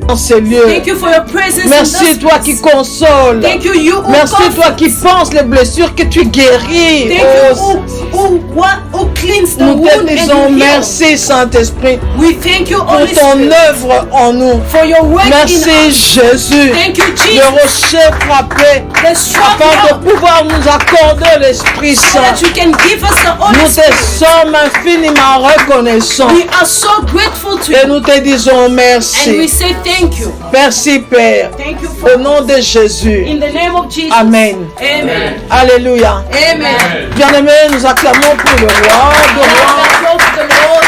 dans ces lieux. Thank you for your presence in Merci this toi place. qui console. Thank you, you who Merci toi comfort. qui penses les blessures que tu guéris. Thank you who cleans the Nous te wound disons and you heal. merci Saint-Esprit We thank you, pour Holy ton Spirit, œuvre en nous. for your work in Merci us. Jésus. Thank you, Le Jesus, rocher frappé the strong afin help, de pouvoir nous accorder l'Esprit so Saint. that you can give us the Holy Nous te Spirit. sommes infiniment reconnaissants We are so grateful to et you, nous te disons and we merci. say thank you. Merci Père. Thank you Au for nom de Jésus. in the name of Jesus. Amen. Amen. Alléluia. Amen. Bien-aimés, nous acclamons pour le roi de rois. Let's go to the Lord.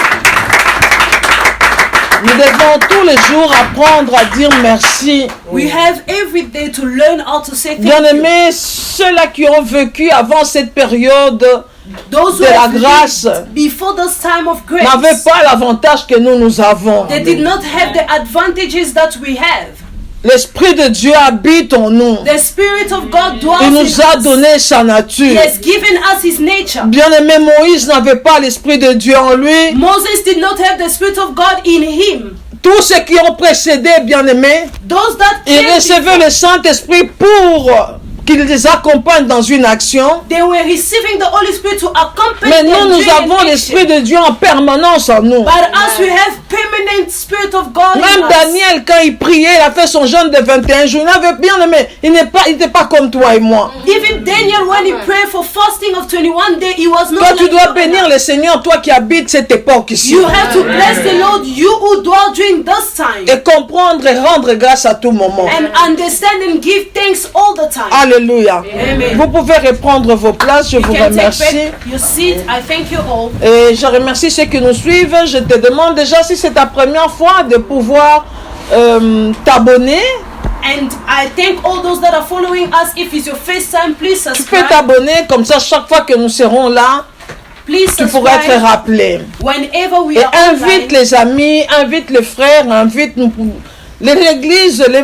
Nous devons tous les jours apprendre à dire merci. We have every day to learn how to say thank you. Bien-aimés, ceux-là qui ont vécu avant cette période Those who de la have grâce lived before this time of n'avaient grace, pas l'avantage que nous avons. they did not have the advantages that we have. L'Esprit de Dieu habite en nous. The Spirit of God Il dwells in nous a us. donné sa He nature. has given us His nature. Bien-aimé, Moïse n'avait pas l'Esprit de Dieu en lui. Moses did not have the Spirit of God in him. Tous ceux qui ont précédé, bien-aimés, Those that ils came recevaient before, le Saint-Esprit pour qu'il les accompagne dans une action. they were receiving the Holy Spirit to accompany Mais them nous, nous during avons action. l'Esprit de Dieu en permanence en nous. But us, we have permanent Spirit of God in Même us. Daniel, quand il priait, il a fait son jeûne de 21 jours. Il avait bien aimé. Il n'était pas comme toi et moi. Even Daniel, when he prayed for fasting of 21 days, he was not Toi, tu like dois you bénir and I. le Seigneur, toi qui habites cette époque ici. You have to bless the Lord, you who dwell during this time, Et comprendre et rendre grâce à tout moment. and understand and give thanks all the time. Alléluia. Amen. Vous pouvez reprendre vos places. Je You vous can take remercie. back your seat. I thank you all. Et je remercie ceux qui nous suivent. Je te demande déjà si c'est ta première fois de pouvoir t'abonner. And I thank all those that are following us. If it's your first time, please Tu peux subscribe. t'abonner comme ça chaque fois que nous serons là, Please tu pourras être subscribe rappelé. whenever we Et are invite online. les amis, invite les frères, invite nous. Les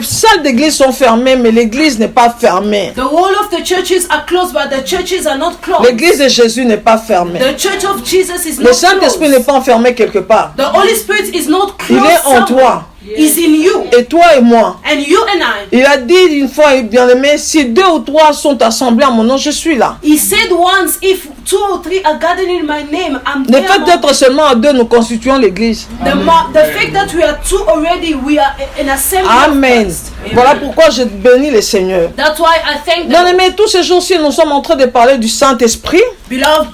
salles d'église sont fermées, mais l'église n'est pas fermée. The wall of the churches are closed, but the churches are not closed. L'église de Jésus n'est pas fermée. The church of Jesus is Le not Saint-Esprit n'est closed. pas enfermé quelque part. The Holy Spirit is not Il closed est en somewhere. toi. Is in you. Et toi et moi. And you and I. Il a dit une fois, bien-aimé, si 2 ou 3 sont assemblés à mon nom, je suis là. He said once, if 2 or 3 are gathered in my name, I'm Le there. fait among d'être seulement à 2, nous constituons l'église. the fact that we are 2 already, we are an assembly of Amen. Christ. Amen. Voilà pourquoi je bénis le Seigneur. That's why I thank them. Bien-aimé, tous ces jours-ci, nous sommes en train de parler du Saint-Esprit. Beloved,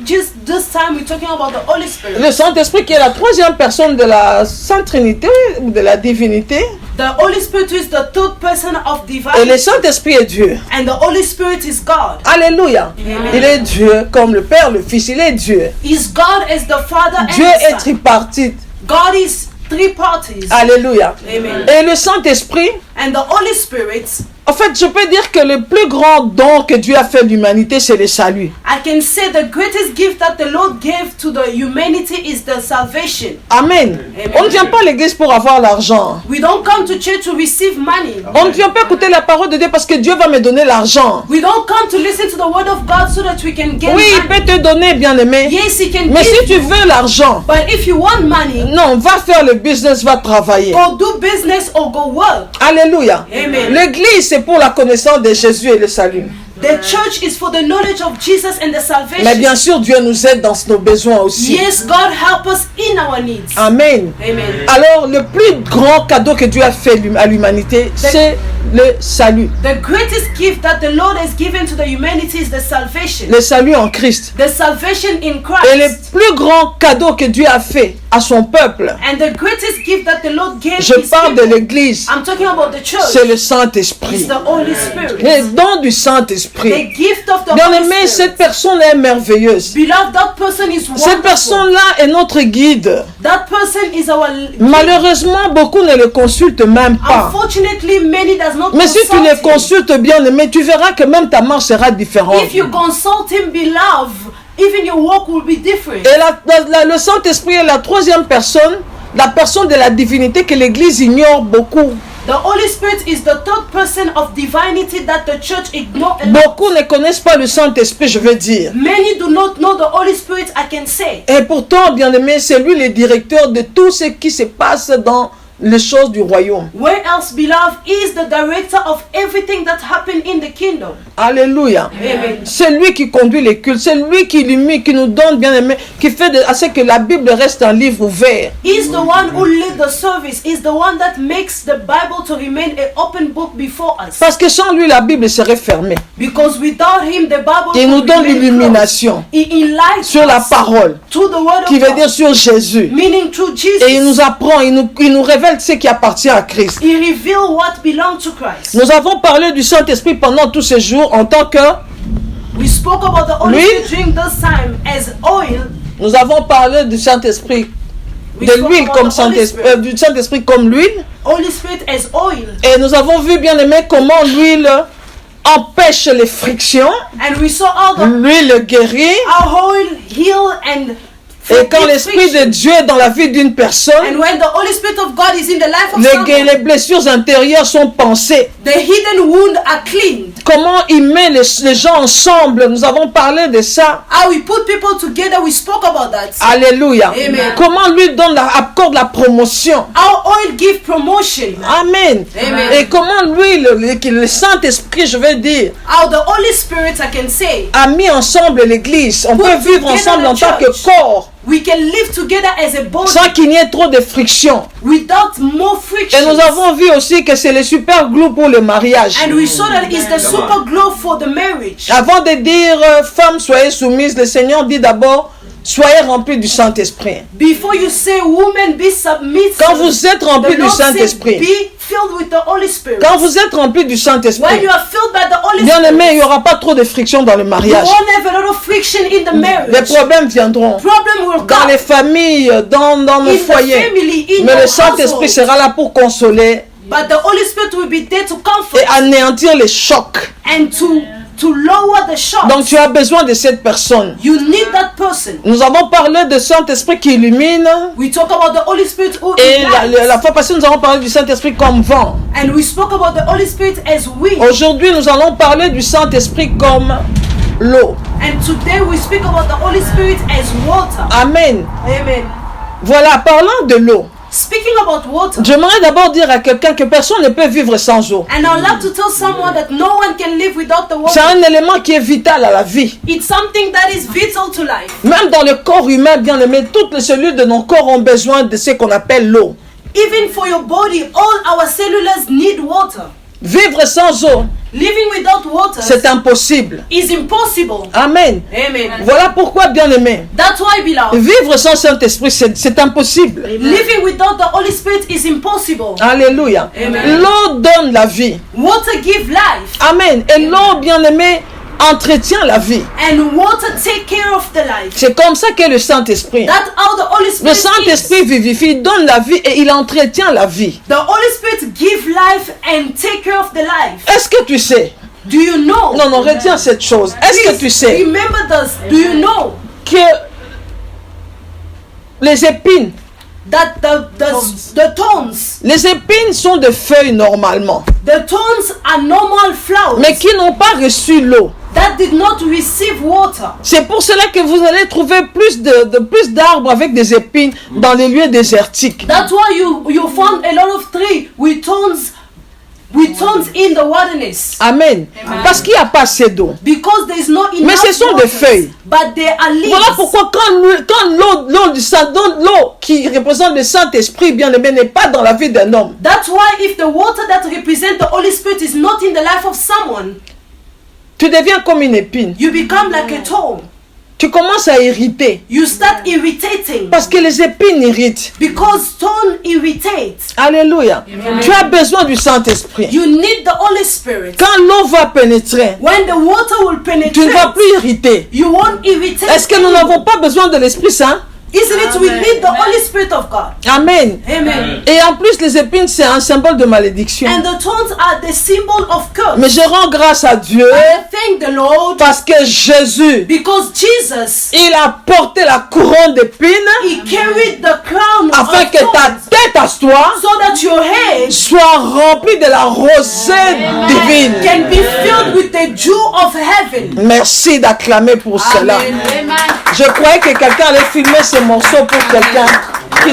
just this time we're talking about the Holy Spirit. Le Saint-Esprit qui est la 3e personne de la Sainte Trinité, ou de la divinité. The Holy Spirit is the third person of Et divine, le Saint-Esprit est Dieu. and the Holy Spirit is God. Alléluia. Amen. Il est Dieu, comme le Père, le Fils, il est Dieu. Is God as the Father Dieu and est the Son. tripartite. God is 3 parties. Alléluia. Amen. Et le Saint-Esprit, And the Holy Spirit, en fait, je peux dire que le plus grand don que Dieu a fait à l'humanité, c'est le salut. I can say the greatest gift that the Lord gave to the humanity is the salvation. Amen. Amen. On ne vient pas à l'église pour avoir l'argent. We don't come to church to receive money. On ne vient pas écouter la parole de Dieu parce que Dieu va me donner l'argent. We don't come to listen to the word of God so that we can get Oui, il money. peut te donner, bien-aimé. Yes, He can Mais give si tu you, veux l'argent, but if you want money, non, va faire le business, va travailler. go do business or go work. Alléluia. Amen. L'église, c'est pour la connaissance de Jésus et le salut. The church is for the knowledge of Jesus and the salvation. Mais bien sûr, Dieu nous aide dans nos besoins aussi. Yes, God help us in our needs. Amen. Amen. Alors, le plus grand cadeau que Dieu a fait à l'humanité, c'est le salut. The greatest gift that the Lord has given to the humanity is the salvation. Le salut en Christ. The salvation in Et le Christ. plus grand cadeau que Dieu a fait à son peuple, And the greatest gift that the Lord gave je His parle de people, l'église, I'm talking about the church, c'est le is Saint-Esprit. the Holy Spirit. Le don du The Saint-Esprit. gift of the Bien Holy aimé, Spirit. cette personne est merveilleuse. Beloved, that person is Cette wonderful. personne-là est notre guide. That person is our Malheureusement, beaucoup ne le consultent même pas. Unfortunately, many does not Mais si tu consult le him. consultes bien aimé, tu verras que même ta marche sera différente. If you consult him, beloved, even your walk will be different. Et le Saint-Esprit est la 3e personne, la personne de la divinité que l'Église ignore beaucoup. The Holy Spirit is the third person of divinity that the church ignores a lot. Beaucoup ne connaissent pas le Saint-Esprit, je veux dire. Many do not know the Holy Spirit, I can say. Et pourtant, bien aimé, c'est lui le directeur de tout ce qui se passe dans les choses du royaume. Where else, beloved, is the director of everything that happened in the kingdom? Alléluia. Amen. C'est lui qui conduit les cultes, c'est lui qui illumine, qui nous donne, bien aimé, qui fait à ce que la Bible reste un livre ouvert. He's the one who leads the service. He's the one that makes the Bible to remain an open book before us. Parce que sans lui, la Bible serait fermée. Because without him, the Bible Il nous will donne remain l'illumination closed. He enlightens sur la us parole, through the word qui of veut God, dire sur Jésus. meaning through Jesus. Et il nous apprend, il nous révèle ce qui appartient à Christ. He reveals what belongs to Christ. Nous avons parlé du Saint-Esprit pendant tous ces jours en tant que... We spoke about the Holy L'huile. Spirit during this time as oil. Nous avons parlé du Saint-Esprit, We de spoke l'huile about comme the Holy Saint-Esprit, Spirit. du Saint-Esprit comme l'huile. Holy Spirit as oil. Et nous avons vu, bien aimé, comment l'huile empêche les frictions. And we saw how the L'huile guérit. our oil heal and Et quand forgive l'Esprit de friction. Dieu est dans la vie d'une And personne, when the Holy Spirit of God is in the life of someone, les blessures intérieures sont pensées. the hidden wounds are cleaned. Comment il met les gens ensemble. Nous avons parlé de ça. How we put people together, we spoke about that. Alléluia. Amen. Comment lui accorde la promotion. Our oil give promotion. Amen. Amen. Et comment lui, le Saint-Esprit, je vais dire, How the Holy Spirit, I can say, a mis ensemble l'église. On Put peut vivre together ensemble the en tant que church. corps, we can live together as a body sans qu'il n'y ait trop de friction. without more Et friction. nous avons vu aussi que c'est le super glue pour le mariage. And we saw that it's the super glue for the marriage. Avant de dire femmes soyez soumises, le Seigneur dit d'abord soyez remplis du Saint-Esprit. Before you say woman be submissive, Quand vous êtes remplis the du Lord said Saint-Esprit, be filled with the Holy Spirit. quand vous êtes remplis du When Saint-Esprit, you are filled by the Holy bien aimé, il Spirit, n'y aura pas trop de friction dans le you mariage. won't have a lot of friction in the Les marriage. problèmes viendront Problem will dans come les familles, dans nos in the foyers. family, in Mais your le Saint-Esprit household. sera là pour consoler But the Holy Spirit will be there to et comfort anéantir les chocs. and to lower the shock. Donc tu as besoin de cette personne. You need that person. Nous avons parlé de Saint-Esprit qui illumine. We talk about the Holy Spirit who Et ignites. la fois passée, nous avons parlé du Saint-Esprit comme vent. And we spoke about the Holy Spirit as wind. Aujourd'hui, nous allons parler du Saint-Esprit comme l'eau. And today we speak about the Holy Spirit as water. Amen. Amen. Voilà, parlant de l'eau, Speaking about water, j'aimerais d'abord dire à quelqu'un que personne ne peut vivre sans eau. and I'd like to tell someone that no one can live without the C'est water. un élément qui est vital à la vie. It's something that is vital to life. Même dans le corps humain, bien aimé, toutes les cellules de nos corps ont besoin de ce qu'on appelle l'eau. Even for your body, all our cellulars need water. Vivre sans eau, Living without water c'est impossible. is impossible. Amen. Amen. Voilà pourquoi, bien aimé, That's why, beloved, vivre sans Saint-Esprit, c'est impossible. living without the Holy Spirit is impossible. Alléluia. Amen. L'eau donne la vie. Water gives life, Amen. Et l'eau, bien aimé, entretient la vie. and water take care of the life. C'est comme ça qu'est le Saint-Esprit. That's how the Holy Le Spirit Saint-Esprit is. vivifie, il donne la vie et il entretient la vie. The Holy Spirit gives life and take care of the life. Est-ce que tu sais? Do you know? Non, retiens cette chose. Est-ce que tu Please sais remember this. Do you know que les épines, that the thorns, les épines sont des feuilles normalement, the thorns are normal flowers mais qui n'ont pas reçu l'eau. that did not receive water. C'est pour cela que vous allez trouver plus d'arbres avec des épines dans les lieux désertiques. That's why you found a lot of trees with thorns in the wilderness, Amen. Parce qu'il n'y a pas assez d'eau. because there is no enough Mais ce sont water, des feuilles. but there are leaves. Voilà pourquoi quand l'eau qui représente le Saint-Esprit, bien aimé, n'est pas dans la vie d'un homme, That's why if the water that represents the Holy Spirit is not in the life of someone, tu deviens comme une épine. you become like a thorn. Tu commences à irriter. You start irritating, Parce que les épines irritent. because thorn irritates. Alléluia. Tu as besoin du Saint-Esprit. You need the Holy Spirit. Quand l'eau va pénétrer, When the water will tu ne vas penetrate, plus irriter. you won't irritate. Est-ce que nous anyone. n'avons pas besoin de l'Esprit Saint? Isn't it? We need the Holy Spirit of God. Amen. Amen. Et en plus, les épines, c'est un symbole de malédiction. And the thorns are the symbol of curse. Mais je rends grâce à Dieu I thank the Lord parce que Jésus, because Jesus, il a porté la couronne d'épines He carried the crown afin of que ta thorns tête à toi so that your head soit remplie de la rosée divine. can be filled with the dew of heaven. Merci d'acclamer pour cela. Amen. Je croyais que quelqu'un allait filmer ce morceau pour quelqu'un qui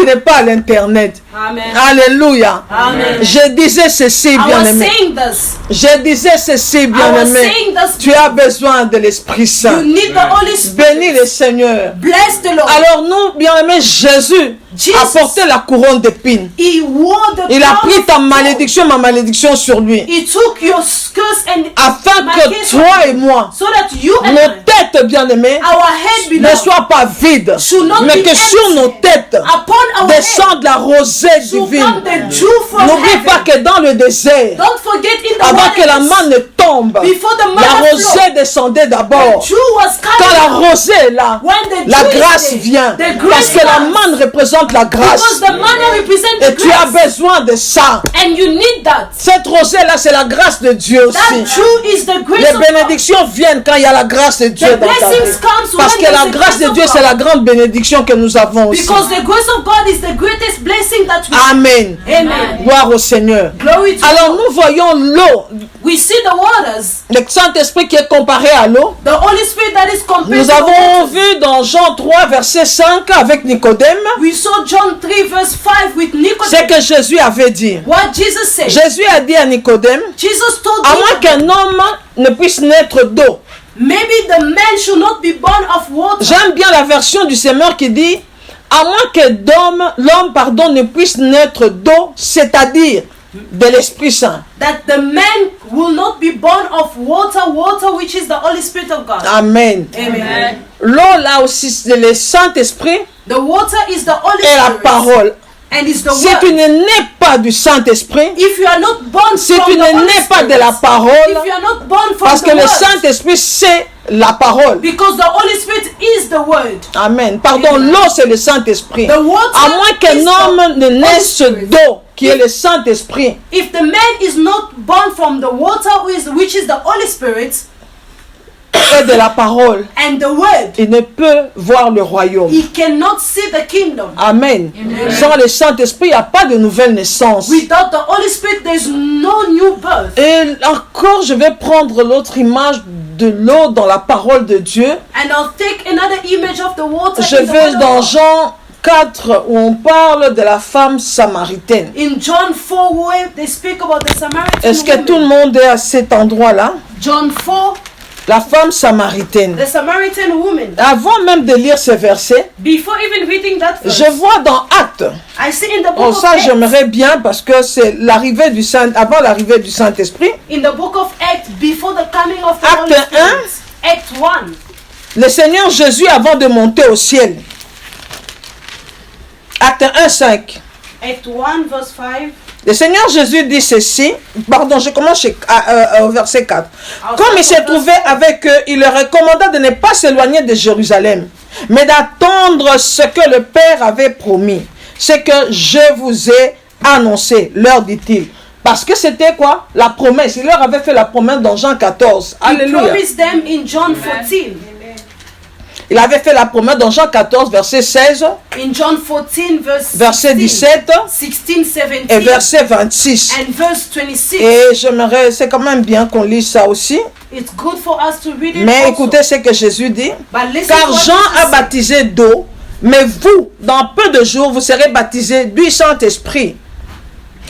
n'est pas à l'internet. Amen. Alléluia. Amen. Je disais ceci, I was bien-aimé. saying this. Je disais ceci, I was bien-aimé. saying this. Tu as besoin de l'Esprit You Saint. need the Holy Bénis Spirit. le Seigneur. Bless the Lord. Alors nous, bien-aimés, Jésus Jesus, a porté la couronne d'épines. He wore the Il a crown pris of ta thorns. malédiction, ma malédiction sur lui. He took your curse and Afin my que case toi et moi, so that you and nos I, têtes, bien-aimés, our head ne below, soient pas vides, should not mais be que sur empty. nos têtes Upon our head descende la rosée should divine. come the dew from N'oublie pas heaven. que dans le désert, Don't forget in the avant que la wilderness, manne ne tombe, before the la manna rosée flow, descendait the d'abord. dew was Quand coming la down. rosée est là, When the la dew is grâce there, vient. the Parce grace que la comes. manne représente la Because grâce. the manna represents the Et tu as grace. besoin de ça. And you need that. Cette rosée-là, c'est la grâce de Dieu That aussi. dew is the grace Les of God. bénédictions viennent quand il y a la grâce de Dieu The dans ta vie. blessings comes Parce when que la there's the grâce de grace Dieu, of c'est God. la grande bénédiction que nous avons aussi. Because the grace of God is the greatest blessing that we have. Amen. Amen. Gloire au Seigneur. Glory to Alors God. nous voyons l'eau, We see the waters, le Saint-Esprit qui est comparé à l'eau. the Holy Spirit that is compared Nous to the avons waters. vu dans Jean 3, verset 5 avec Nicodème, We saw John 3 verse 5 with c'est Nicodemus. que Jésus avait dit. What Jesus said. Jésus a dit à Nicodème, Jesus told à moins Nicodemus, qu'un homme ne puisse naître d'eau. maybe the man should not be born of water. J'aime bien la version du Seigneur qui dit, à moins que l'homme ne puisse naître d'eau, c'est-à-dire de l'Esprit Saint. That the man will not be born of water which is the Holy Spirit of God. Amen. Amen. L'eau là aussi, c'est le Saint-Esprit The water is the Holy et la Spirit. parole. And is the Si word. tu ne nais pas du Saint-Esprit, If you are not born si from tu the ne Holy nais pas de Spirit, la parole, if you are not born from parce the que le word, Saint-Esprit c'est la parole. because the Holy Spirit is the word. Amen. Pardon, Amen. l'eau c'est le Saint-Esprit. The water À moins qu'un is homme ne the naisse Holy Spirit. d'eau, qui est le Saint-Esprit, If the man is not born from the water which is the Holy Spirit et de la parole, and the word, il ne peut voir le royaume. he cannot see the kingdom. Amen. Amen. Sans le Saint-Esprit, il n'y a pas de nouvelle naissance. Without the Holy Spirit, there's no new birth. Et encore, je vais prendre l'autre image de l'eau dans la parole de Dieu. And I'll take another image of the water Je in the vais word of dans God. Jean 4 où on parle de la femme samaritaine. In John 4, where they speak about the Samaritan Est-ce que woman. tout le monde est à cet endroit-là? John 4, La femme samaritaine. the Samaritan woman. Avant même de lire ce verset, Before even reading that verse, je vois dans Actes. I see in the book Oh, of ça Acts, j'aimerais bien parce que c'est l'arrivée du Saint, avant l'arrivée du Saint-Esprit. in the book of Acts, before the coming of the Acte Holy Spirit. Act 1. Le Seigneur Jésus, avant de monter au ciel. Acte 1, 5. Act 1, verse 5. Le Seigneur Jésus dit ceci. Pardon, je commence au verset 4. Comme il s'est trouvé avec eux, il leur recommanda de ne pas s'éloigner de Jérusalem, mais d'attendre ce que le Père avait promis. Ce que je vous ai annoncé, leur dit-il. Parce que c'était quoi? La promesse. Il leur avait fait la promesse dans Jean 14. He Alléluia. promised them in John 14. Il avait fait la promesse dans Jean 14, verset 16, In John 14, verset 17 16, et 17, verset 26. and verse 26. Et j'aimerais, c'est quand même bien qu'on lise ça aussi. It's good for us to read it Mais also. écoutez ce que Jésus dit. But listen Car to what Jean Jesus a said. baptisé d'eau, mais vous, dans peu de jours, vous serez baptisés du Saint-Esprit.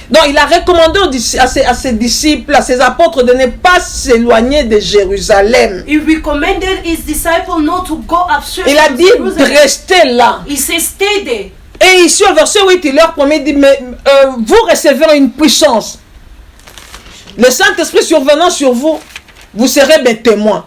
Donc il a recommandé à ses disciples, à ses apôtres de ne pas s'éloigner de Jérusalem. He recommended his disciples not to go upstairs. Il a to dit de Jerusalem. rester là. He says, stay there. Et ici au verset 8, il leur promet, il dit, mais vous recevrez une puissance. Le Saint-Esprit survenant sur vous, vous serez mes témoins.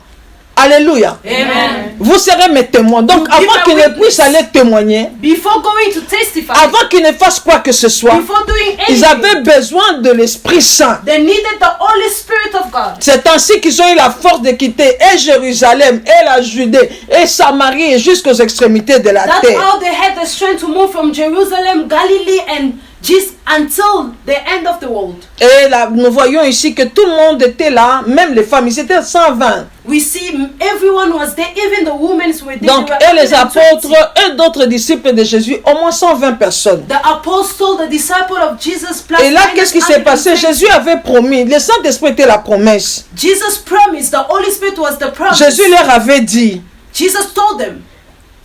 Alléluia. Amen. Vous serez mes témoins. Donc To give avant a qu'ils ne witness. puissent aller témoigner, Before going to testify, avant qu'ils ne fassent quoi que ce soit, before doing ils anything, avaient besoin de l'Esprit Saint. they needed the Holy Spirit of God. C'est ainsi qu'ils ont eu la force de quitter et Jérusalem, et la Judée, et Samarie, et jusqu'aux extrémités de la That's terre. how they had the strength to move from Jerusalem, Galilee, and just until the end of the world. Et là, nous voyons ici que tout le monde était là, même les femmes, ils étaient 120. We see everyone was there, even the women were there. Donc, They were et les 120. apôtres et d'autres disciples de Jésus, au moins 120 personnes. The apostle, the disciple of Jesus, plus Et là, qu'est-ce qui s'est passé? 120. Jésus avait promis, le Saint-Esprit était la promesse. Jesus promised, the Holy Spirit was the promise. Jésus leur avait dit, Jesus told them,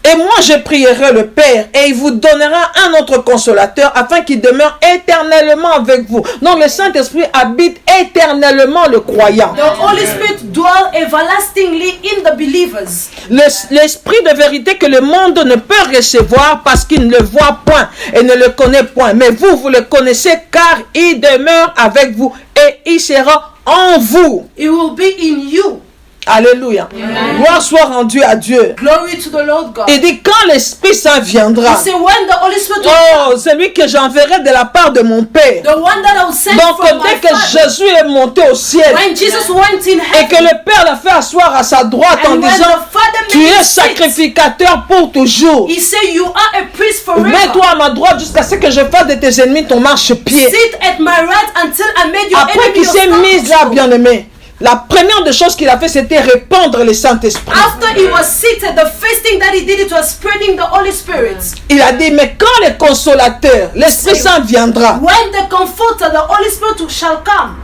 et Et moi, je prierai le Père et il vous donnera un autre consolateur afin qu'il demeure éternellement avec vous. Donc, le Saint-Esprit habite éternellement le croyant. The Holy Spirit dwells everlastingly in the believers. L'esprit de vérité que le monde ne peut recevoir parce qu'il ne le voit point et ne le connaît point. Mais vous, vous le connaissez car il demeure avec vous et il sera en vous. It will be in you. Alléluia. Gloire soit rendue à Dieu. Glory to the Lord God. Il dit quand l'Esprit Saint viendra. You say when the Holy Spirit will Oh, come, celui que j'enverrai de la part de mon Père. the one that I will send Donc from dès my que Father. Jésus est monté au ciel When Jesus went in et que heaven, le Père l'a fait asseoir à sa droite en and when disant the Father tu made es him sit, sacrificateur pour toujours. he said, you are a priest forever. Mets-toi à ma droite jusqu'à ce que je fasse de tes ennemis ton marchepied. Sit at my right until I made your Après enemy qu'il your s'est mis là, footstool. bien-aimé, la première des choses qu'il a fait, c'était répandre le Saint-Esprit. After he was seated, the first thing that he did, it was spreading the Holy Spirit. Il a dit, mais quand le consolateur, l'Esprit Saint viendra, When the Comforter, the Holy Spirit shall come,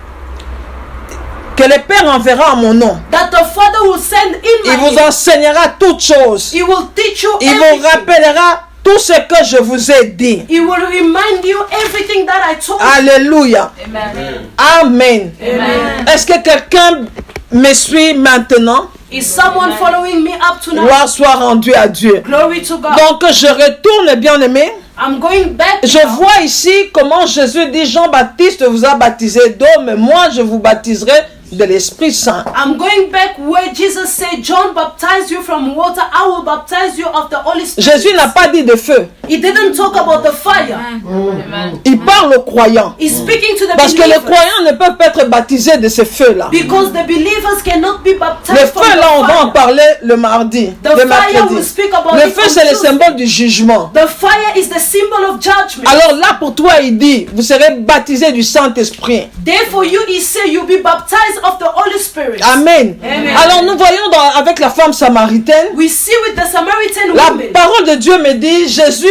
que le Père enverra en mon nom, that the Father will send in il my vous name, enseignera toutes choses. he will teach you Il vous everything. rappellera tout ce que je vous ai dit. He will remind you everything that I told you. Alléluia. Amen. Amen. Amen. Est-ce que quelqu'un me suit maintenant? Is someone following me up tonight? Gloire soit rendue à Dieu. Glory to God. Donc je retourne, bien-aimé. I'm going back. Je now. vois ici comment Jésus dit, Jean-Baptiste vous a baptisé d'eau, mais moi je vous baptiserai de l'Esprit Saint. I'm going back where Jesus said, John baptized you from water, I will baptize you of the Holy Spirit. Jésus n'a pas dit de feu. He didn't talk about the fire. Amen. Il parle aux croyants. He's speaking to the Parce que les believers. croyants ne peuvent pas être baptisés de ce feu-là. Because the believers cannot be Le baptized from feu, là, on the va en fire. parler le mardi, The le fire mercredi. will speak about Le it feu, on c'est le Tuesday. symbole du jugement. The fire is the symbol of judgment. Alors là, pour toi, il dit, vous serez baptisés du Saint-Esprit. Therefore, you, he said, you'll be baptized of the Holy Spirit. Amen. Amen. Alors nous voyons avec la femme samaritaine, We see with the Samaritan la woman. parole de Dieu me dit, Jésus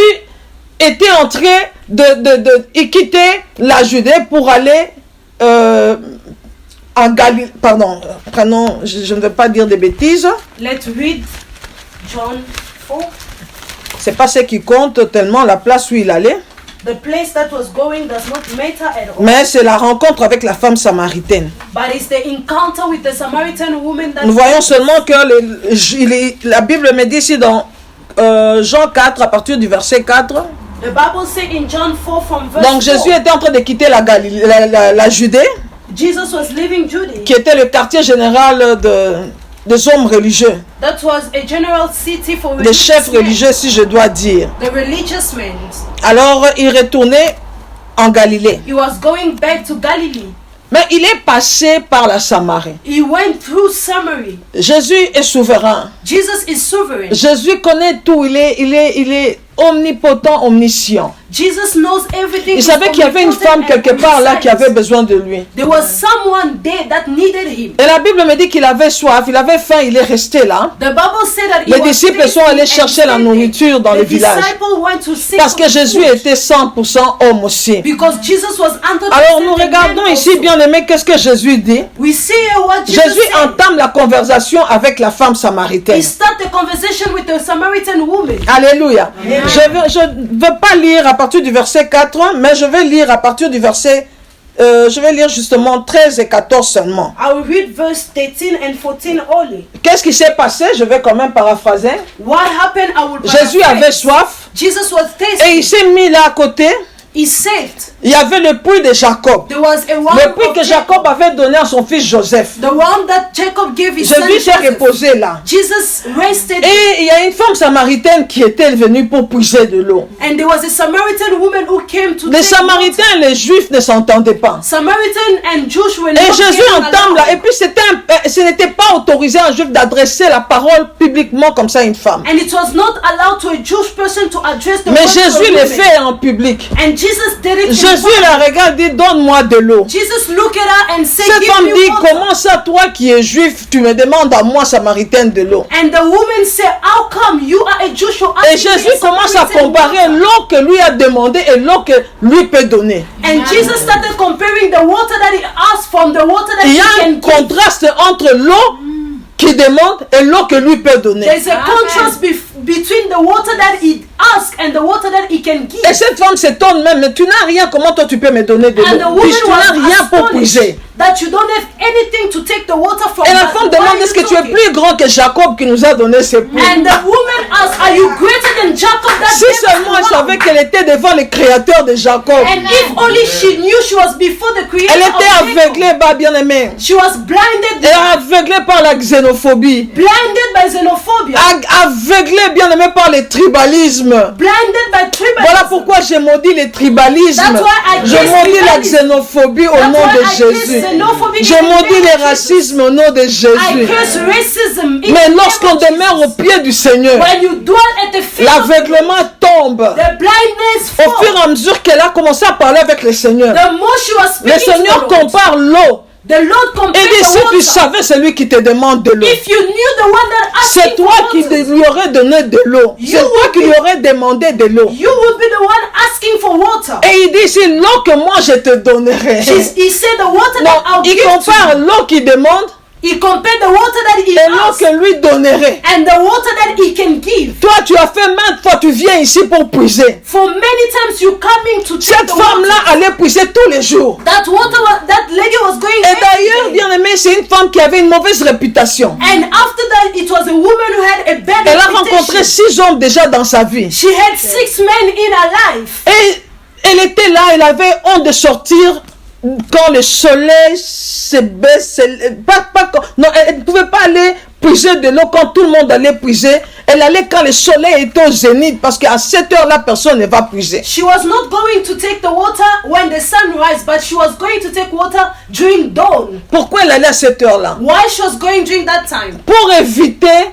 était en train de quitter la Judée pour aller en Galilée. Pardon, prenons, je ne veux pas dire des bêtises. Let's read John 4. C'est pas ce qui compte tellement la place où il allait, The place that was going does not matter at all. mais c'est la rencontre avec la femme samaritaine. But it's the encounter with the Samaritan woman that Nous voyons seulement que la Bible me dit ici dans Jean 4, à partir du verset 4. the Bible said in John 4 from verse Donc 4. Jésus était en train de quitter la Judée, Jesus was leaving Judea. qui était le quartier général des hommes religieux, That was a general city for des chefs men, religieux si je dois dire. the religious men. Alors il retournait en Galilée. He was going back to Galilee. Mais il est passé par la Samarie. He went through Samaria. Jésus est souverain. Jesus is sovereign. Jésus connaît tout. Il est omnipotent, omniscient. Jesus knows everything. Il savait qu'il y avait une femme quelque part là qui avait besoin de lui. There was someone there that needed him. Et la Bible me dit qu'il avait soif, il avait faim, il est resté là. The Bible said that he Les was disciples thirsty sont allés and chercher la stayed nourriture dans there. le The village. disciples went to seek Parce que for Jésus food. était 100% homme aussi. Because Jesus was 100% Alors nous man regardons ici, also. bien aimé, qu'est-ce que Jésus dit? We see here what Jesus Jésus said. entame la conversation avec la femme samaritaine. He started a conversation with the Samaritan woman. Alléluia. Je ne veux pas lire à partir du verset 4, mais je vais lire à partir du verset... je vais lire justement 13 et 14 seulement. I will read verse 13 and 14 only. Qu'est-ce qui s'est passé? Je vais quand même paraphraser. What happened? I will Jésus paraphrase. avait soif Jesus was et thirsty. il s'est mis là à côté. He said Il y avait le puits de Jacob. there was a one Le puits of que Jacob avait donné à son fils Joseph. the one that Jacob gave his son Jésus s'est Joseph. reposé là. Jesus rested, Et il y a une femme samaritaine qui était venue pour puiser de l'eau. and there was a Samaritan woman who came to Les take water. Samaritains et les Juifs ne s'entendaient pas. Samaritan and Jews were Et not Jésus getting entame là. along. Et puis ce n'était pas autorisé à un Juif d'adresser la parole publiquement comme ça à une femme. And it was not allowed to a Jewish person to address the Mais word to a Jésus le woman. fait en public. And Jesus did it in Jésus public. la regarde et dit, donne-moi de l'eau. Jesus looked at her and said, Cette give femme me dit, water. comment ça, toi qui es juif, tu me demandes à moi, samaritaine, de l'eau? And the woman said, how come you are a Jew? You Et asking Jésus me commence à Samaritan comparer water? l'eau que lui a demandé et l'eau que lui peut donner. And Jesus started comparing the water that he asked from the water that Il y he a can un give. contraste entre l'eau qu'il demande et l'eau que lui peut donner. There's a contrast between the water that he asked and the water that he can give. Et cette femme s'étonne même, mais tu n'as rien, comment toi tu peux me donner de And the l'eau? woman Tu n'as rien pour was puiser. astonished that you don't have anything to take the water from. Et la But femme why demande, are est-ce you que tu es talking? plus grand que Jacob qui nous a donné ses pluies? And the woman asked, are you greater than Jacob that Si gave us seulement elle the savait well? qu'elle était devant le créateur de Jacob. And if only she knew she was before the creator Elle of était Jacob. aveuglée, bah bien aimé. She was blinded, Elle est aveuglée par la xénophobie. blinded by xenophobia, Aveuglée, bien aimé, par le tribalisme. blinded by tribalism. Voilà pourquoi j'ai maudit le tribalisme. That's why I Je kiss maudis la tribalism. xénophobie au That's nom why de I kiss Jésus. xenophobia in Je the maudis name le of Jesus. racisme au nom de I Jésus. curse racism in Mais the name lorsqu'on of demeure Jesus. au pied du Seigneur, When you dwell at the feet of l'aveuglement tombe. the blindness Au fall. fur et à mesure qu'elle a commencé à parler avec le Seigneur, The more she was le speaking Seigneur to the Lord, compare l'eau. the Lord compared Il dit, the si tu water. savais celui qui te demande de l'eau, If you knew the one that asked c'est you toi for qui water, lui aurais donné de l'eau. You C'est toi will qui lui be- aurais demandé de l'eau. you would be the one asking for water. Et il dit, c'est l'eau que moi je te donnerai. He said the water Non, that I'll il give to compare you. l'eau qu'il demande He compared the water that he et l'eau asked que lui donnerait. and the water that he can give. Toi, tu as fait maintes fois, tu viens ici pour puiser. For many times you coming to take Cette the water. femme-là allait puiser tous les jours. That lady was going Et every d'ailleurs, day. bien aimé, c'est une femme qui avait une mauvaise réputation. And after that, it was a woman who had a bad Elle a reputation. rencontré 6 hommes déjà dans sa vie. She had 6 men in her life. Et elle était là, elle avait honte de sortir quand le soleil se baisse. Non, elle ne pouvait pas aller puiser de l'eau quand tout le monde allait puiser. Elle allait quand le soleil était au zénith parce qu'à cette heure-là, personne ne va puiser. She was not going to take the water when the sun rises, but she was going to take water during dawn. Pourquoi elle allait à cette heure-là? Why she was going during that time? Pour éviter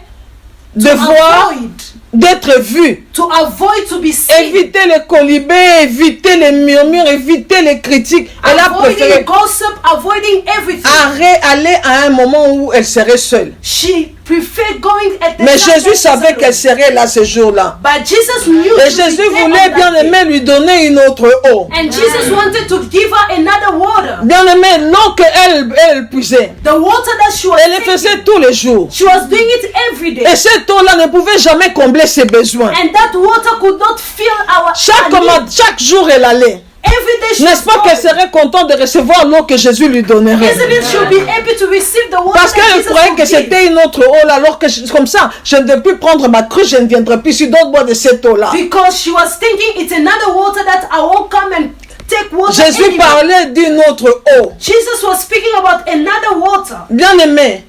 de voir, Avoid. d'être vue. To avoid to be seen. Éviter les colibés, éviter les murmures, éviter les critiques. Elle a Avoiding préféré gossip, avoiding everything. aller à un moment où elle serait seule. She preferred going at the Mais time Jésus that savait she's qu'elle alone. serait là ce jour-là. But Jesus knew Et to Jésus be there voulait, on that bien day. aimé, lui donner une autre eau. And Jesus wanted to give her another water. Bien aimé, l'eau qu'elle puisait, The water that she was elle le taking, faisait tous les jours. she was doing it every day. Et cette eau-là ne pouvait jamais combler ses besoins. And that water could not fill our need. Chaque jour, elle allait. Every day she N'est-ce was pas qu'elle going. serait contente de recevoir l'eau que Jésus lui donnerait? Isn't it she'll be able to receive the water Parce that qu'elle Jesus croyait will que give. c'était une autre eau là, alors que comme ça, je ne devais plus prendre ma cruche, je ne viendrai plus. Si d'autres boire de cette eau-là. Because she was thinking it's another water that I won't come and take water Jésus anyway. parlait d'une autre eau. Jesus was speaking about another water. Bien aimé,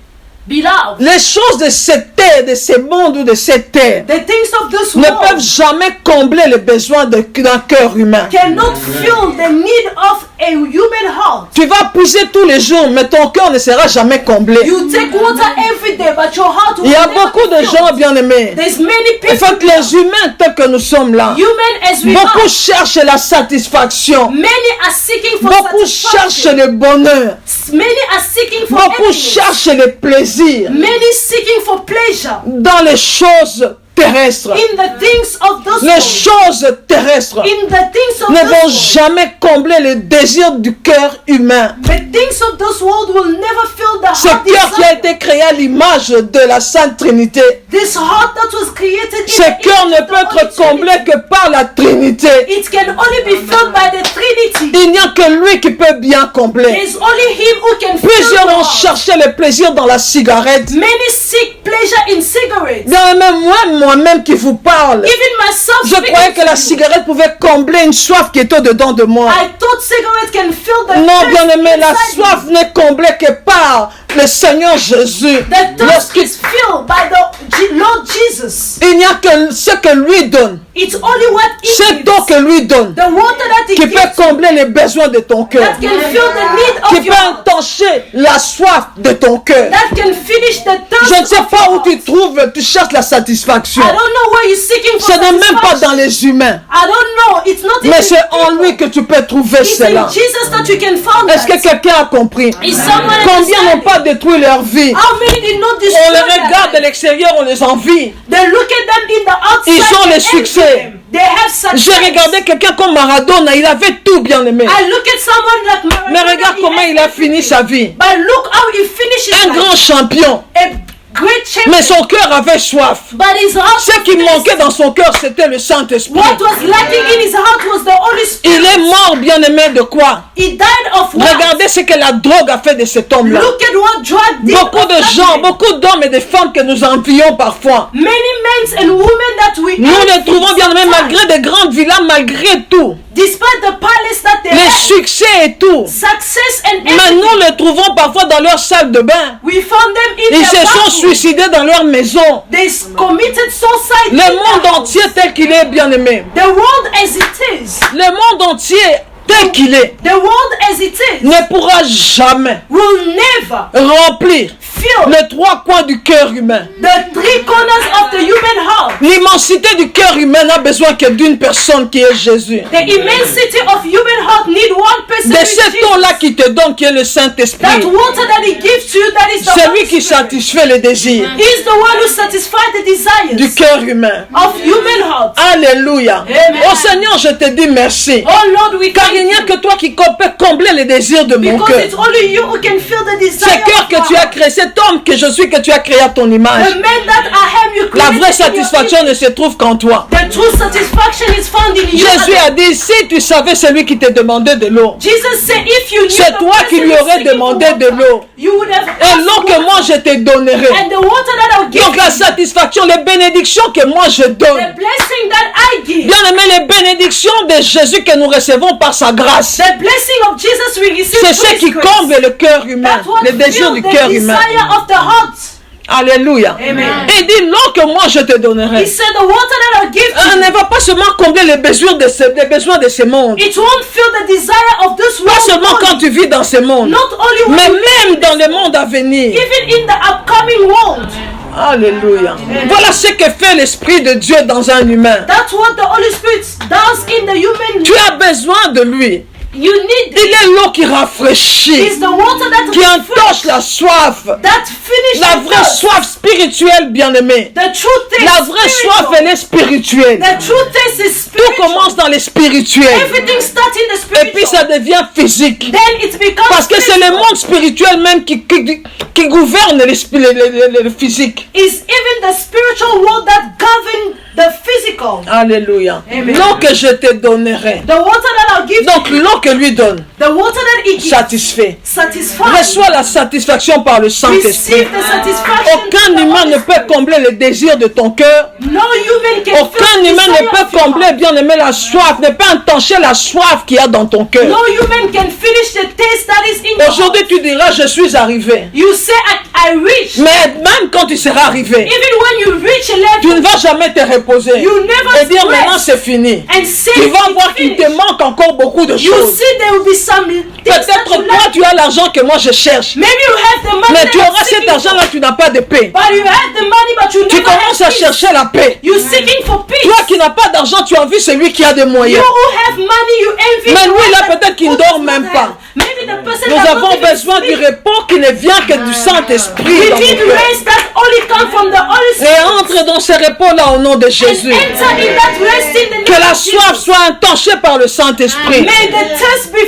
Beloved, les choses de cette terre, de ce monde ou de cette terre, the things of this ne world peuvent jamais combler les besoins d'un cœur humain. cannot fill the need of a human heart. Tu vas puiser tous les jours, mais ton cœur ne sera jamais comblé. You take water every day, but your heart will Il y a never beaucoup be de filled. gens, bien aimés. There's many En people, fait, les humains tels que nous sommes là, human as we beaucoup are, cherchent la satisfaction. many are seeking for Beaucoup cherchent satisfaction. le bonheur. Many are seeking for Beaucoup happiness. cherchent le plaisir Many seeking for pleasure dans les choses terrestres. in the things of this Les world. choses terrestres In the things of ne this vont world. jamais combler le désir du cœur humain. The things of this world will never fill the Ce heart cœur qui a desire. été créé à l'image de la Sainte Trinité. This heart that was created in Ce the cœur image ne of peut the être Holy comblé Trinity. que par la Trinité. It can only be filled by the Trinity. Il n'y a que lui qui peut bien combler. There's only Him who can fill Plusieurs the ont heart. cherché le plaisir dans la cigarette. Many seek pleasure in cigarettes. Bien, même moi-même qui vous parle, Even myself, je speaking croyais que to la you, cigarette pouvait combler une soif qui était au-dedans de moi. I thought cigarette can fill the Non, thirst bien aimé, la inside you. soif n'est comblée que par le Seigneur Jésus. The thirst Lorsqu'il is filled by the Lord Jesus. il n'y a que ce que lui donne, It's only what He cette eau gives. que lui donne, The water that He qui gives peut combler les besoins de ton cœur, that can fill the need qui of peut your heart. entancher la soif de ton cœur. That can finish the thirst Je ne sais of pas your où tu heart. trouves, tu cherches la satisfaction. I don't know where you're seeking for Ce n'est même pas satisfaction. dans les humains, I don't know. It's not mais in c'est en people. lui que tu peux trouver It's in cela. Jesus that you can find Est-ce que that. quelqu'un a compris? Is someone Combien n'ont understanding? pas détruit leur vie? How many did not On destroy les their regarde de life? l'extérieur, on les envie. They look at them in the outside. Ils ont and le envy succès. them. They have success. J'ai regardé quelqu'un comme Maradona, il avait tout, bien aimé. I look at someone like Maradona. Mais regarde comment il a fini sa vie. But look how he finishes Un life. grand champion. A great change. Mais son cœur avait soif. But his heart Ce qui manquait dans son cœur, c'était le Saint-Esprit. what was lacking in his heart was the Holy Spirit. Il est mort, bien-aimé, de quoi? He died of what? Regardez ce que la drogue a fait de cet homme-là. Look at what drug did. Beaucoup de gens, beaucoup d'hommes et de femmes que nous envions parfois. Many men and women that we Nous envy les trouvons, bien-aimés, sometimes. malgré de grandes villas, malgré tout. Despite the palace that they Les had, succès et tout. success and Mais everything, nous les trouvons parfois dans leur salle de bain. we found them in Ils their se sont bathroom. suicidés dans leur maison. They committed suicide. Le in their monde house. entier tel qu'il est, bien-aimé. The world as it is. Le monde entier tel qu'il est The world as it is ne pourra jamais will never remplir fill les trois coins du cœur humain. the three corners of the human heart. L'immensité du cœur humain n'a besoin que d'une personne qui est Jésus. The immensity of human heart need one person. De with cet Jesus. eau-là qui te donne, qui est le That Saint-Esprit. water that he gives to you, that is the C'est Holy lui qui Spirit. satisfait les désirs He's the one who satisfies the desires du cœur humain. of human heart. Alléluia. Amen. Oh Seigneur, je te dis merci. Oh Lord, we Car thank il n'y a you. que toi qui peux combler les désirs de mon Because cœur. it's only you who can fill the desire. Ce cœur que tu as créé, cet homme que je suis, que tu as créé à ton image. The man that I am, you La created vraie in your satisfaction image. ne se trouve qu'en toi. The true satisfaction is found in you. Jésus a dit, si tu savais celui qui te demandait de l'eau, Jesus said, if you knew c'est the toi qui person lui who's aurais seeking demandé for de water, l'eau. you would have Et asked l'eau que water. moi je te donnerai. And the water that I'll give Donc la you, satisfaction, les bénédictions que moi je the donne. blessing that I give, Bien aimé, les bénédictions de Jésus que nous recevons par sa grâce. the blessing of Jesus we receive C'est through ce His qui grace. comble le cœur humain, That's what les désirs fills du the cœur humain. desire of the heart. Alléluia. Amen. Et dit l'eau que moi je te He donnerai. said the water that I'll give Elle you, ne va pas seulement combler les besoins de ce monde. it won't fill the desire of this Pas world seulement quand only. tu vis dans ce monde, Not only when mais you live même in dans this le monde à venir. even in the upcoming world. Alléluia. Voilà ce que fait l'Esprit de Dieu dans un humain. That's what the Holy Spirit does in the human. Tu as besoin de lui. You need Il est l'eau qui rafraîchit, is the water that qui entorche la soif. that finish La the vraie thirst. soif spirituelle, bien-aimée. The true taste. La vraie soif, spiritual. elle est spirituelle. The true taste is Tout spiritual. commence dans les spirituels. Everything starts in the Et puis spiritual. ça devient physique. Then it becomes Parce que c'est le physical. monde spirituel même qui gouverne le physique. It's even the spiritual world that governs the physical. Alléluia. Amen. L'eau que je te donnerai. The water that I'll give Donc you, l'eau que lui donne, the water that He gives, satisfait. satisfies. Reçois la satisfaction par le Saint-Esprit. Receive the satisfaction. Aucun from the humain Holy ne peut Spirit. combler le désir de ton cœur. No human can Aucun fill the humain desire ne of peut your combler, heart. bien aimer la soif, ne peut entancher la soif qu'il y a dans ton cœur. No human can finish the taste that is in your heart. Aujourd'hui, tu diras, je suis arrivé. You say, I reach. Mais même quand tu seras arrivé, Even when you reach a tu level, ne vas jamais te reposer you never et dire maintenant rest c'est fini. and say Tu vas it's voir qu'il te finished. manque encore beaucoup de You choses. see there will be some things that Peut-être you toi, lack. tu as l'argent que moi je cherche. Maybe you have the money Mais that tu I'm auras cet seeking argent-là, tu n'as pas de paix. for. But you have the money, but you Tu never commences à have peace. chercher la paix. You're seeking for peace. Toi qui n'as pas d'argent, tu envies celui qui a des You moyens. who have money, you envy. Mais the lui, one là, that- peut-être qu'il who ne dort does même not pas. have. Maybe the person Nous that avons don't even besoin du sleep. repos qui ne vient que du Saint-Esprit We dans mon need cœur. rest that only come from the Holy Et Spirit. entre dans ce repos-là au nom de And Jésus. enter in that rest in the name Que la of soif Jesus. soit entanchée par le Saint-Esprit. May the test be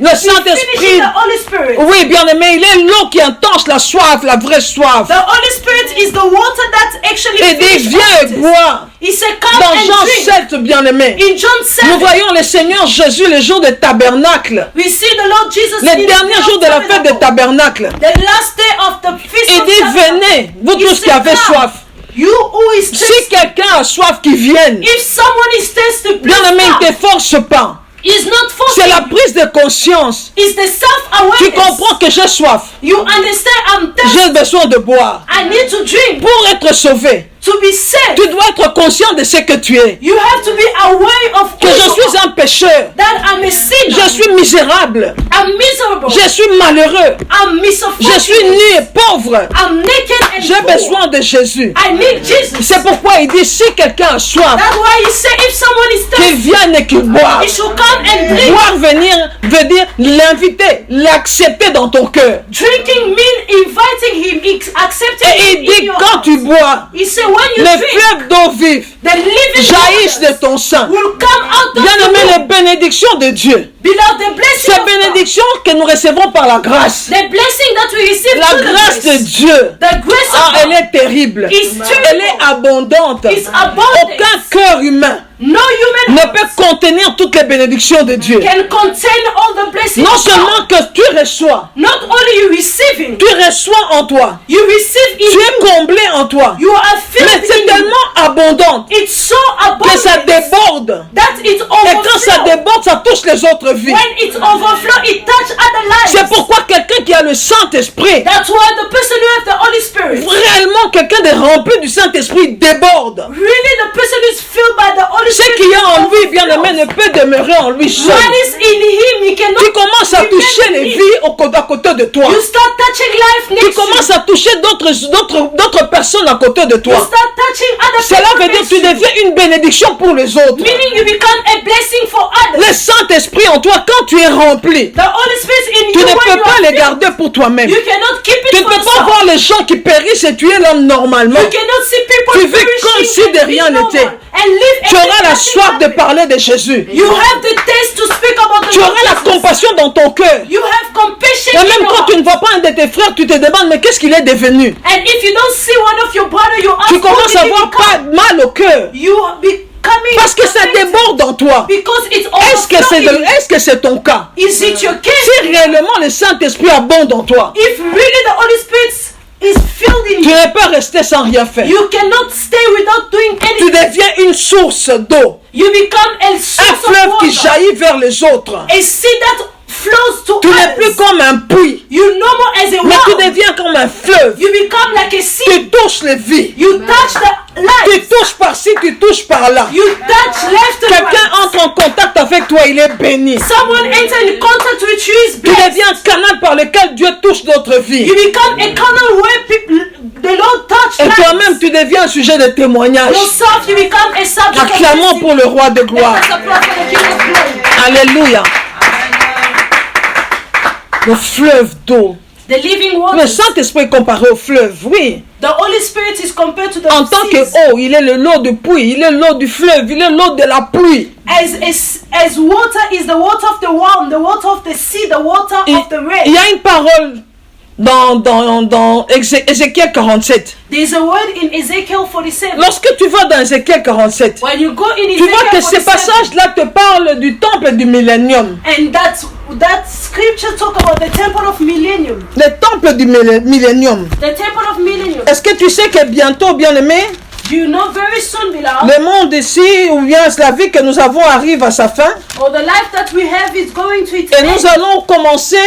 Le Saint-Esprit, finished in the Holy Spirit. oui, bien aimé, il est l'eau qui entanche la soif, la vraie soif. The Holy Spirit is the water that actually Et dit, finishes viens et thirst. bois. He said, come Dans and Jean drink. 7, bien aimé, In John 7, nous voyons le Seigneur Jésus le jour du tabernacle. we see the Lord Jesus Le in the dernier day jour of de la fête des tabernacle. tabernacles. The last day of the feast Il of dit, tabernacle. venez, vous He tous qui said, avez come. soif. You who is Si thirsty, quelqu'un a soif, qu'il vienne. if someone is thirsty, Bien aimé, please ne come. te force pas. It's not C'est la forcing. prise de conscience. It's the Tu self-awareness. comprends que j'ai soif. You understand I'm thirsty. J'ai besoin de boire. I need to drink Pour être sauvé, to be saved. tu dois être conscient de ce que tu es. You have to be aware of Que who je you suis are. un pécheur. That I'm a sinner. Je suis misérable. I'm miserable. Je suis malheureux. I'm miserable. Je suis nu et pauvre. I'm naked and J'ai poor. besoin de Jésus. I need Jesus. C'est pourquoi il dit, si quelqu'un a soif, That's why he said if someone is qu'il thirsty, vienne et qu'il boive. he should come and drink. Boire venir veut dire l'inviter, l'accepter dans ton cœur. Drinking means inviting him, accepting Et him il in dit, your quand heart. tu bois, He said when you les drink, fleuves d'eau vive the living jaillissent de waters ton sang. will come out of Bien-aimés, the les womb. bénédictions de Dieu, Beloved, the blessing ces of God, bénédictions que nous recevons par la grâce, the blessing that we receive la through the grâce de grace, Dieu, the grace ah, of elle God est terrible, is elle est terrible. abondante. It's abundant. Aucun cœur humain No human ne heart peut contenir toutes les bénédictions de Dieu. can contain all the blessings Non of seulement God. que tu reçois, Not only you receiving, tu reçois en toi, you receive tu in es you. comblé en toi, You are mais filled c'est in you. tellement abondant It's so que ça abundant déborde. that it Et quand ça overflows. déborde, ça touche les autres vies. When it overflows, it touches other C'est lives. pourquoi quelqu'un qui a le Saint-Esprit, That's why the person who has the Holy Spirit, réellement quelqu'un de rempli du Saint-Esprit déborde. really the person who is filled by the Holy Ce Spirit, qu'il y a en lui, bien aimé, ne peut demeurer en lui seul. what is in him, he cannot Tu commences à remain toucher in les him. vies à côté de toi. You start touching life Tu next to commences you. à toucher d'autres personnes à côté de You toi. start touching other Cela people veut dire next que tu to you. deviens une bénédiction pour les autres. Meaning you become a blessing for others. Le Saint-Esprit en toi, quand tu es rempli, The Holy Spirit in tu you ne when peux you pas are les filled, garder pour toi-même. you cannot keep Tu it ne for peux pas yourself. voir les gens qui périssent et tu es là normalement. You cannot see people Tu vis perishing comme si de and rien be n'était. normal and live Tu as if auras la nothing soif de happened. parler de Jésus. You have the taste to speak about the Tu Lord auras la Jesus. compassion dans ton cœur. You have compassion Et in même your quand heart. tu ne vois pas un de tes frères, tu te demandes, mais qu'est-ce qu'il est devenu? And if you don't see one of your brother, you ask Tu who commences did à he avoir become? pas mal au cœur. You are becoming Parce que ça affected déborde en toi. because it's Est-ce que c'est ton cas? Is it your case? Si réellement le Saint-Esprit abonde en toi, If really the Holy Spirit is filled in tu you, ne peux pas rester sans rien faire. you cannot stay without doing Tu anything. deviens une source d'eau. You become a Un source fleuve of qui water. jaillit vers les autres. A sea that flows to Tu n'es others. plus comme un puits, You no more as a mais tu well. deviens comme un fleuve. You become like a sea. Tu touches les vies. You touch the Tu light. touches par-ci, tu touches par-là. You touch left and Quelqu'un right. entre en contact avec toi, il est béni. Someone enter in contact with you is Tu blessed. deviens un canal par lequel Dieu touche d'autres vies. You become a canal where people, the Lord touch Et lives. toi-même, tu deviens un sujet de témoignage. Yourself, you become a subject of Acclamons blessing. pour le roi de gloire. Let us applaud for the King of Glory. Alléluia. Le fleuve d'eau. The living Le water. Saint-Esprit est comparé au fleuve, oui. The Holy Spirit is compared to the En tant que seas. eau, il est le lot du puits, il est l'eau du fleuve, il est l'eau de la pluie. As water is the water of the world, the water of the sea, the water of the Il rain. y a une parole dans Ézéchiel 47. There is a word in Ezekiel 47. Lorsque tu vas dans Ézéchiel 47, When you go in tu vois que Ezekiel ces 47, passages-là te parlent du temple du millénium. and that scripture talk about the temple of millennium. Le temple du millénium. The temple of millennium. Est-ce que tu sais que bientôt, bien-aimé, Do you know very soon, beloved, le monde ici, ou bien la vie que nous avons arrive à sa fin, or the life that we have is going to its et end. nous allons commencer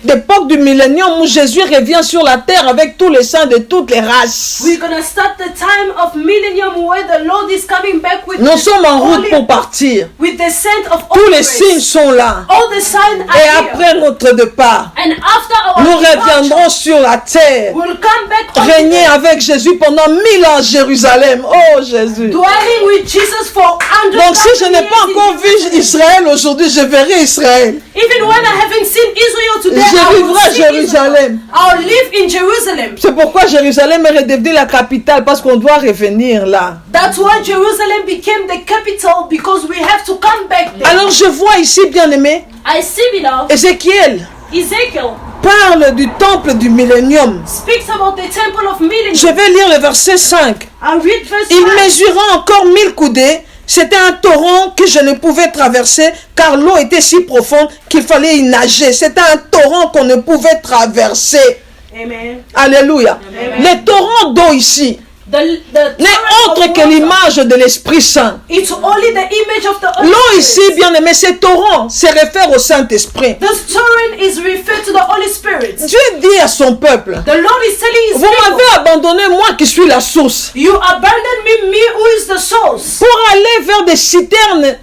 l'époque du millénium où Jésus revient sur la terre avec tous les saints de toutes les races. We're gonna start the time of millennium where the Lord is coming back with Nous the sommes en route holy- pour partir. with the scent of all Tous les grace. signes sont là. All the signs are Et here. après notre départ, And after our nous departure, reviendrons sur la terre, we'll come back on régner earth, avec Jésus pendant 1000 ans à Jérusalem. Oh Jésus. dwelling with Jesus for 100 Donc si je n'ai pas encore vu Israël aujourd'hui, je verrai Israël. Even when I haven't seen Israel today, Je I will vivrai à see Jérusalem. Israel. I'll live in Jerusalem. C'est pourquoi Jérusalem est redevenue la capitale, parce qu'on doit revenir là. That's why Jerusalem became the capital, because we have to come back there. Alors je vois ici, bien-aimé, I see, beloved, Ézéchiel Ezekiel parle du temple du millénium. speaks about the temple of Je millennium. vais lire le verset 5. I read verse Il 5. mesura encore 1000 coudées. C'était un torrent que je ne pouvais traverser car l'eau était si profonde qu'il fallait y nager. C'était un torrent qu'on ne pouvait traverser. Amen. Alléluia. Amen. Le torrent d'eau ici The n'est torrent autre of que water, l'image de l'Esprit Saint. it's only the image of the Holy L'eau Spirit. ici, bien aimé, ce torrent se réfère au Saint-Esprit. This torrent is referred to the Holy Spirit. Dieu dit à son peuple, The Lord is telling his vous m'avez people, abandonné, moi qui suis la source, you abandoned me who is the source, pour aller vers des citernes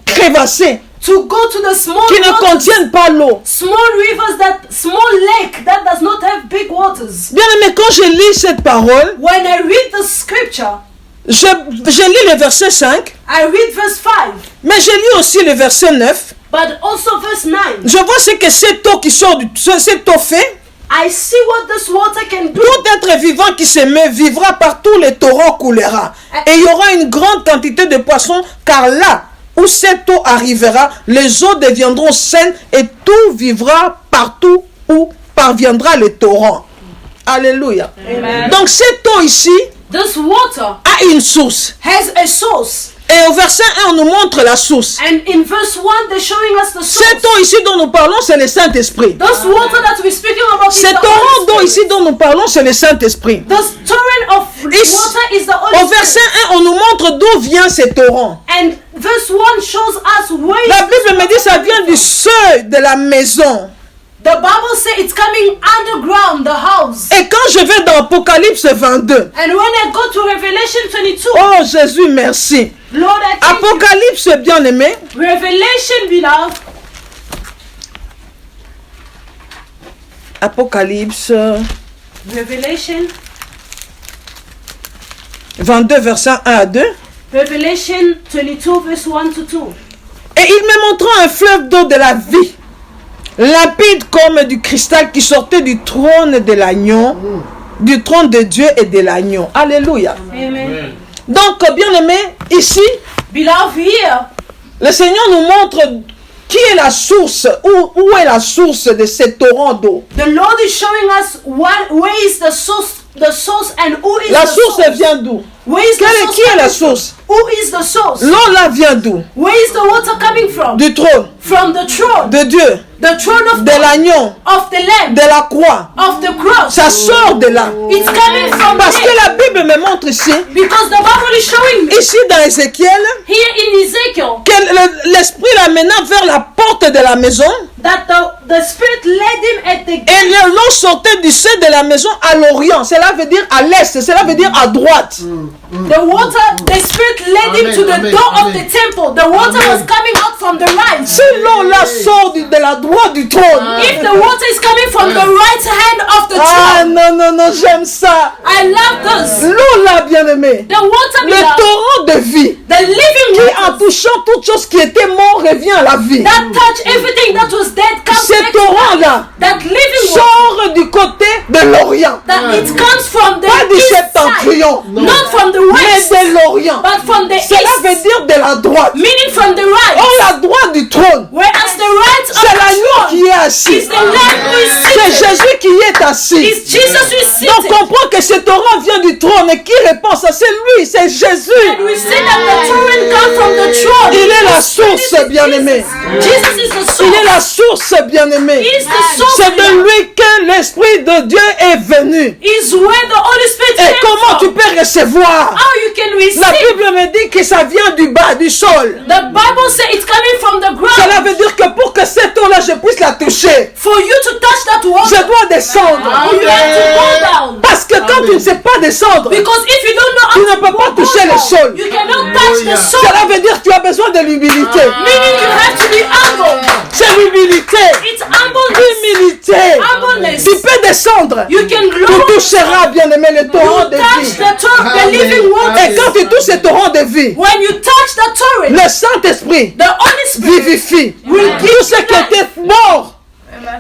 crévassées to go to the small qui ne waters, contiennent pas l'eau. small rivers, small lake that does not have big waters. Bien aimé, quand je lis cette parole, When I read the scripture, je lis le verset 5, I read verse 5, mais je lis aussi le verset 9. but also verse 9. Je vois ce que cette eau qui sort cette eau fait. I see what this water can do. Tout être vivant qui se met vivra par tous les torrents coulera. Et il y aura une grande quantité de poissons, car là où cette eau arrivera, les eaux deviendront saines et tout vivra partout où parviendra le torrent. Alléluia. Amen. Donc cette eau ici This water a une source. has a source. Et au verset 1, on nous montre la source. And in verse 1, they're showing us the source. Cette eau ici dont nous parlons, c'est le Saint-Esprit. This water that we're speaking about is Cet the torrent Holy d'eau Spirit. ici dont nous parlons, c'est le Saint-Esprit. This torrent of Ici, water is the Holy au verset Spirit. 1, on nous montre d'où vient ce torrent. And verse 1 shows us where La is this Bible me dit water ça coming vient du from. seuil de la maison. The Bible says it's coming underground, the house. Et quand je vais dans Apocalypse 22, And when I go to Revelation 22, oh Jésus, merci. Lord, I thank you. Apocalypse, bien-aimé, Revelation, beloved. Apocalypse Revelation. 22, versets 1 à 2. Revelation 22, verse 1 to 2. Et il me montra un fleuve d'eau de la vie, limpide comme du cristal qui sortait du trône de l'agneau, du trône de Dieu et de l'agneau. Alléluia. Amen. Donc, bien-aimé, ici, Beloved, here, le Seigneur nous montre qui est la source, où est la source de ce torrent d'eau. the Lord is showing us where is the source and who is La the source source. vient d'où? Where is the source Qui est la coming from? source? Who is the source? L'eau là vient d'où? Where is the water coming from? Du trône From the throne. de Dieu, The throne of de God, l'agneau, of the lamb, de la croix. of the cross. Ça sort de là. It's coming from Parce que there. la Bible me montre ici, Because the Bible is showing me ici dans Ézéchiel, here in Ezekiel que l'esprit l'amena vers la porte de la maison that the Spirit led him at the et gate. l'eau sortait du sein de la maison à l'orient. Cela veut dire à l'est, cela veut dire à droite. The Spirit led him to the door of the temple. The water was coming out from the right. Si l'eau là sort de la droite du trône, If the water is coming from the right hand of the ah throne, non, non, non, j'aime ça. I love this. L'eau là, bien aimé, The water, le beloved, torrent de vie the living qui en water touchant toute chose qui était mort revient à la vie. that touch everything that was dead comes Ce back to torrent life. là That living water, sort du côté de l'orient, that it comes from the pas du east side, septentrion, not from the mais west, de l'orient. but from the Cela veut east, dire de la droite. meaning from the right. Or la droite du trône, Whereas the right of c'est the l'agneau throne qui est assis. is the lamb who is C'est seated. Jésus qui est assis. It's Jesus who is Donc seated. comprends que ce torrent vient du trône et qui répond ça, c'est lui, c'est Jésus. And we see that the torrent comes from the throne. Il est la The Spirit source, is bien-aimé. Jesus is the source. Il est la source, bien-aimé. He is the source. C'est de lui que l'Esprit de Dieu est venu. Is where the Holy Spirit Et came comment tu from. peux recevoir? How you can receive. La Bible me dit que ça vient du bas, du sol. The Bible says it's coming from the Cela ground. veut dire que pour que cette eau-là, je puisse la toucher, For you to touch that water, je dois descendre. you have to go down. Parce que quand tu ne sais pas descendre, Because if you don't know tu how ne to peux pas go toucher le down, sol. you cannot touch the soul. Cela veut dire que tu as besoin de l'humilité. Meaning you have to be humble. C'est l'humilité. It's humbleness. Humilité. Humbleness. Tu peux descendre. You can Tu lower. toucheras, bien-aimé, le torrent You de touch vie. the living water. Et quand tu touches ce torrent de vie, When you touch the torrent, le Saint-Esprit the Holy Spirit, vivifie will give tout ce qui était mort.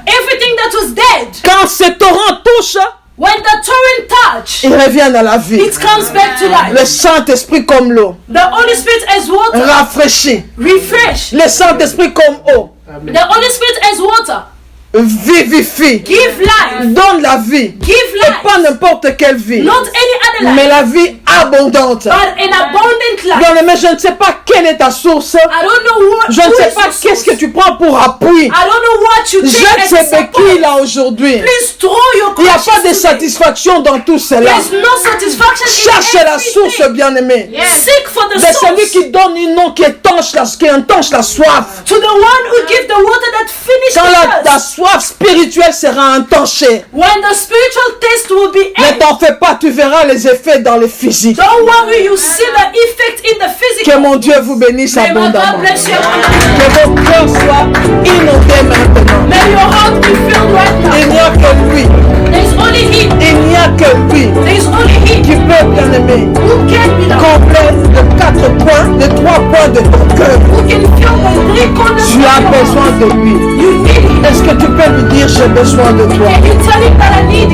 everything that was dead. Quand ce torrent touche, When the torrent touch, il revient à la vie. it comes back to life. Le Saint-Esprit comme l'eau, The Holy Spirit as water, rafraîchit. refresh. Le Saint-Esprit comme eau, The Holy Spirit as water, vivifie. give life. Donne la vie. Give Et pas life. n'importe quelle vie, Not any other mais life, la vie abondante. but an abundant life. Bien aimé, je ne sais pas quelle est ta source. I don't know what. Je ne who sais is pas your qu'est-ce que source. tu prends pour appui. I don't know what you Jette take as ces a béquilles support. là aujourd'hui. Please throw your Il n'y a conscience pas de today. satisfaction dans tout cela. There's no satisfaction Cherche in la source, everything. bien-aimé. Seek for the C'est celui source. qui donne une eau qui étanche la soif. To the one who gives the water that finishes Quand the ta thirst. soif spirituelle sera entanchée, When the spiritual taste will be ne ended. t'en fais pas, tu verras les effets dans le physique. Don't worry, you see the effect in the Que physical. mon Dieu vous bénisse May my God abondamment. bless you. Que vos cœurs soient inondés maintenant. May your heart be filled right Il now. n'y a que lui. There's only Him. Il n'y a que lui There's only Him qui peut, bien-aimé, who can be the combler de 4 points, de 3 points de ton cœur. who can fill the 3 corners Tu as of your besoin heart. de lui. You need Him. Est-ce que tu peux lui dire j'ai besoin de toi? Can you tell him that I need